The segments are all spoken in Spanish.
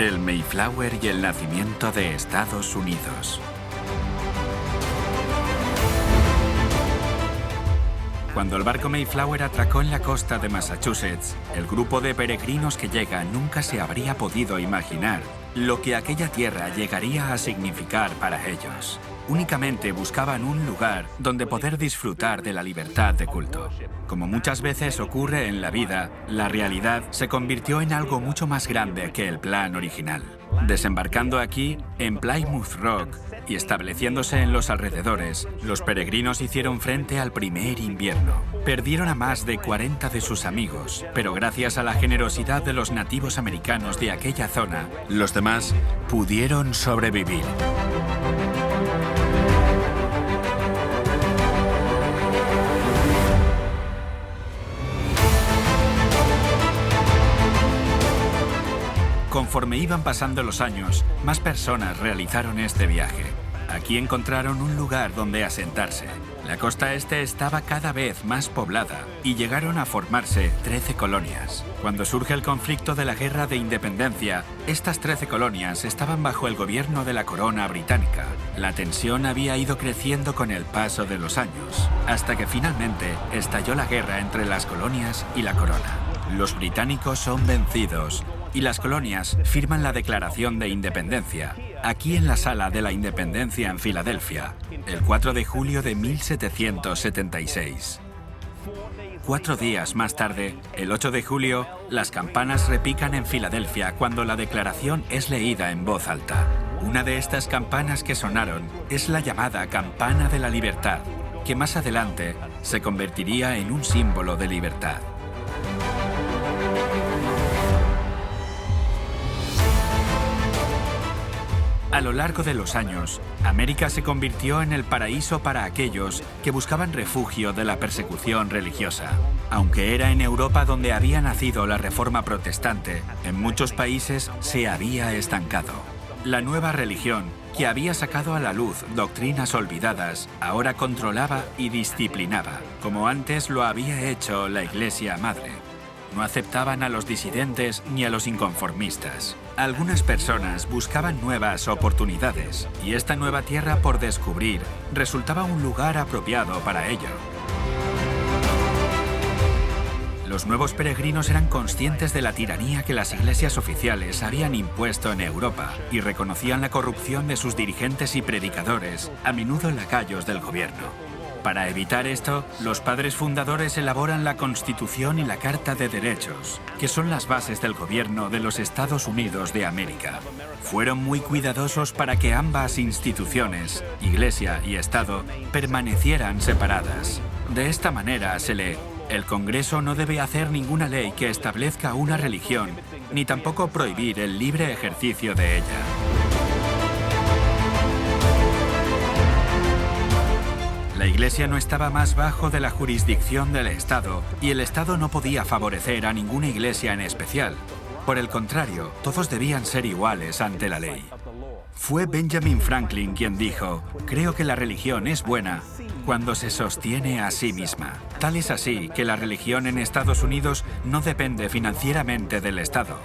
El Mayflower y el nacimiento de Estados Unidos. Cuando el barco Mayflower atracó en la costa de Massachusetts, el grupo de peregrinos que llega nunca se habría podido imaginar lo que aquella tierra llegaría a significar para ellos. Únicamente buscaban un lugar donde poder disfrutar de la libertad de culto. Como muchas veces ocurre en la vida, la realidad se convirtió en algo mucho más grande que el plan original. Desembarcando aquí, en Plymouth Rock, y estableciéndose en los alrededores, los peregrinos hicieron frente al primer invierno. Perdieron a más de 40 de sus amigos, pero gracias a la generosidad de los nativos americanos de aquella zona, los demás pudieron sobrevivir. Conforme iban pasando los años, más personas realizaron este viaje. Aquí encontraron un lugar donde asentarse. La costa este estaba cada vez más poblada y llegaron a formarse 13 colonias. Cuando surge el conflicto de la Guerra de Independencia, estas 13 colonias estaban bajo el gobierno de la corona británica. La tensión había ido creciendo con el paso de los años, hasta que finalmente estalló la guerra entre las colonias y la corona. Los británicos son vencidos y las colonias firman la Declaración de Independencia, aquí en la Sala de la Independencia en Filadelfia, el 4 de julio de 1776. 4 días más tarde, el 8 de julio, las campanas repican en Filadelfia cuando la declaración es leída en voz alta. Una de estas campanas que sonaron es la llamada Campana de la Libertad, que más adelante se convertiría en un símbolo de libertad. A lo largo de los años, América se convirtió en el paraíso para aquellos que buscaban refugio de la persecución religiosa. Aunque era en Europa donde había nacido la Reforma Protestante, en muchos países se había estancado. La nueva religión, que había sacado a la luz doctrinas olvidadas, ahora controlaba y disciplinaba, como antes lo había hecho la Iglesia Madre. No aceptaban a los disidentes ni a los inconformistas. Algunas personas buscaban nuevas oportunidades y esta nueva tierra por descubrir resultaba un lugar apropiado para ello. Los nuevos peregrinos eran conscientes de la tiranía que las iglesias oficiales habían impuesto en Europa y reconocían la corrupción de sus dirigentes y predicadores, a menudo lacayos del gobierno. Para evitar esto, los padres fundadores elaboran la Constitución y la Carta de Derechos, que son las bases del gobierno de los Estados Unidos de América. Fueron muy cuidadosos para que ambas instituciones, Iglesia y Estado, permanecieran separadas. De esta manera se lee: el Congreso no debe hacer ninguna ley que establezca una religión, ni tampoco prohibir el libre ejercicio de ella. La Iglesia no estaba más bajo de la jurisdicción del Estado y el Estado no podía favorecer a ninguna iglesia en especial. Por el contrario, todos debían ser iguales ante la ley. Fue Benjamin Franklin quien dijo: «Creo que la religión es buena cuando se sostiene a sí misma». Tal es así que la religión en Estados Unidos no depende financieramente del Estado.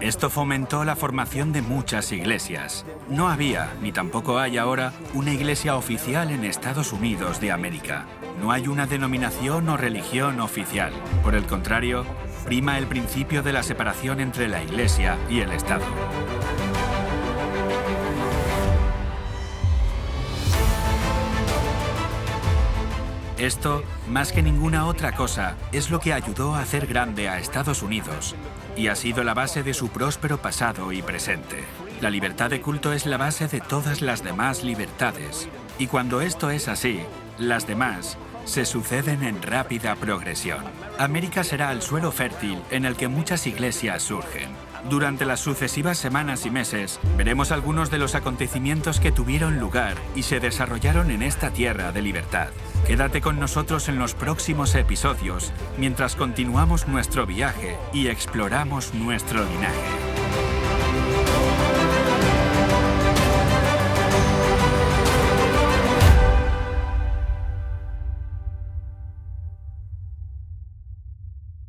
Esto fomentó la formación de muchas iglesias. No había, ni tampoco hay ahora, una iglesia oficial en Estados Unidos de América. No hay una denominación o religión oficial. Por el contrario, prima el principio de la separación entre la iglesia y el Estado. Esto, más que ninguna otra cosa, es lo que ayudó a hacer grande a Estados Unidos y ha sido la base de su próspero pasado y presente. La libertad de culto es la base de todas las demás libertades, y cuando esto es así, las demás se suceden en rápida progresión. América será el suelo fértil en el que muchas iglesias surgen. Durante las sucesivas semanas y meses, veremos algunos de los acontecimientos que tuvieron lugar y se desarrollaron en esta tierra de libertad. Quédate con nosotros en los próximos episodios, mientras continuamos nuestro viaje y exploramos nuestro linaje.